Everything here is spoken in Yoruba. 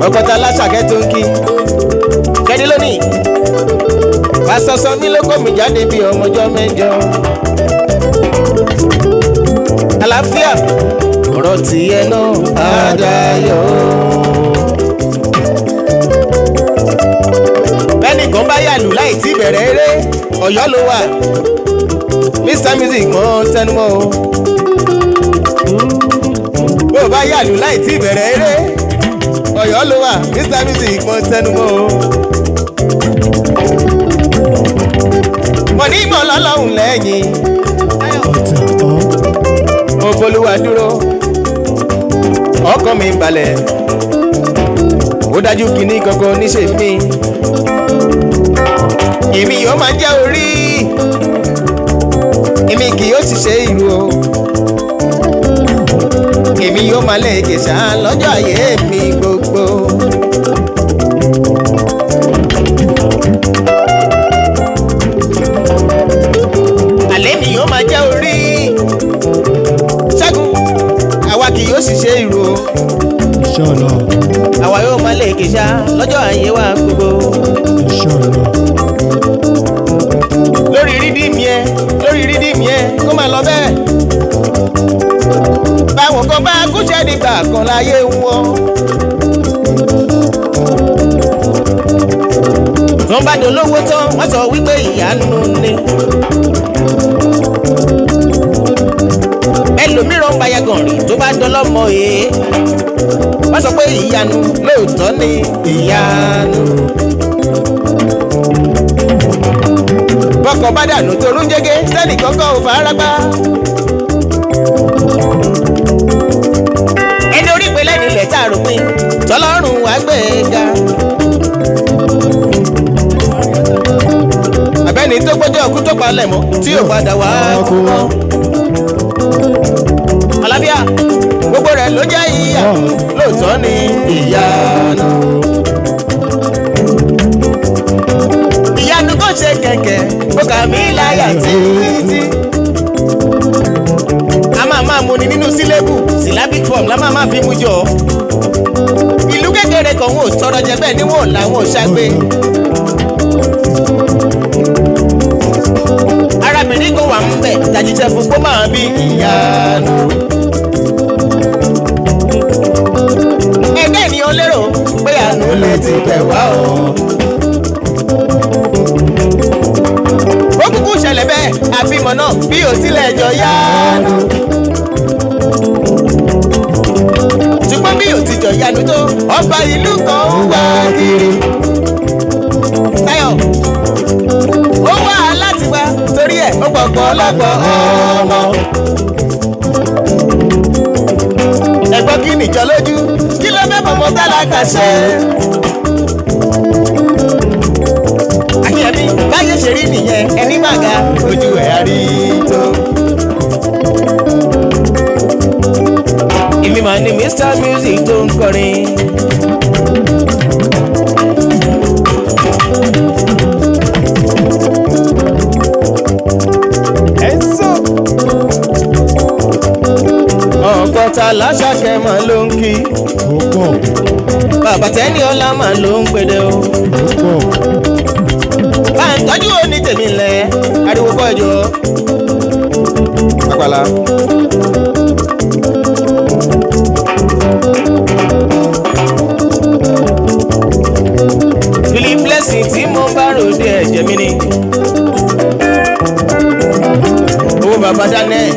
ọkọ̀tà aláṣàkẹ́ tó ń kí kẹ́dí lónìí pásọsọ mi ló kó mi jáde bí ọmọjọ́ mẹ́jọ. àlàáfíà ọ̀rọ̀ tiẹ̀ náà á dayọ̀. bẹ́nìkan bá yàlù láì tí bẹ̀rẹ̀ eré Ọ̀yọ́ ló wà Mr Music mọ́ tẹnumọ́ o. bó o bá yàlù láì tí bẹ̀rẹ̀ eré Ọ̀yọ́ ló wà Mr Music mọ́ tẹnumọ́ o. mo ní mọ̀ lọ́lọ́hùn lẹ́yìn mo bolúwa dúró ọkàn mi balẹ̀ ó dájú kìíní kankan níṣe mi èmi yóò máa jẹ́ orí èmi kì yóò sì ṣe ìrù o èmi yóò máa lè kèsà lọ́jọ́ ayé mi gbogbo. àlẹ́ mi yóò máa jẹ́ orí ṣẹ́gun àwa kì yóò sì ṣe ìrù o Inshallah. àwa yóò máa lè kèsà lọ́jọ́ ayé wa gbogbo. Inshallah. lórí rídìmì ẹ kó máa lọ bẹ́ẹ̀. báwọn kan bá kúṣẹ́ nígbà kan láyé wọn. wọ́n bá dolówó tán wọ́n sọ wípé ìyanu ni. ẹlòmíràn bá yàgàn rìn tó bá dọlọ́mọ èé. wọ́n sọ pé ìyanu lóòótọ́ ni ìyanu. bọ́kọ̀ bá dànù torún jẹ́gẹ́ sẹ́nì kọ́kọ́ ò fara gbá. ẹni orí ìpínlẹ̀ nílẹ̀ tá a rò pin tọ́lọ́run wá gbé e ga. àbẹ́ni tó gbọ́jọ́ ọkú tó palẹ̀ mọ́ tí ò padà wá kú mọ́. àlàáfíà gbogbo rẹ̀ ló jẹ́ ìyà lóòótọ́ ni ìyanu. ìyanu kò ṣe kẹ̀kẹ́ ó kà mí láyà títí. a máa mú ni nínú sílébù syllabic form la máa fi mú jọ. ìlú kékeré kan wọn ò tọrọ jẹ bẹ́ẹ̀ ni wọn ò làwọn ò ṣàgbé. arábìnrin kan wà ń bẹ̀ tàjíṣẹ́ fún kó máa bí ìyanu. ẹgbẹ́ ènìyàn lérò pé àánú lè ti bẹ̀ wá o. ó kúkú ṣẹlẹ̀ bẹ́ẹ̀ àfihàn náà bí ò tilẹ̀ jọ yánu. ṣùgbọ́n bí ò ti jọ yánu tó ọba ìlú kan ń wá kiri. Táyọ̀ ó wá láti wá torí ẹ̀ ó gbọ̀gbọ́ ọlọ́gbọ̀ ọmọ. ẹ̀gbọ́n kí nìjọ lójú kí ló fẹ́ fọmọ tálákà ṣe. àyẹ̀mí báyé ṣe rí nìyẹn ẹni máa ga ojú ẹ̀ á rí tó. èmi máa ní Mr Music tó ń kọrin. ọ̀kọ̀tà láṣàkẹ́ máa ló ń kí. Ó pọ̀. bàbá tẹ́ni ọlá máa ló ń pèdè o. Ó pọ̀. bá ń tọ́jú òní tèmi lẹ̀ ariwo kọ́ ẹ̀jọ̀. àpàlà. Philip Blessing tí mo bá ròde ẹ̀jẹ̀ mi ni. owó bàbá Daniel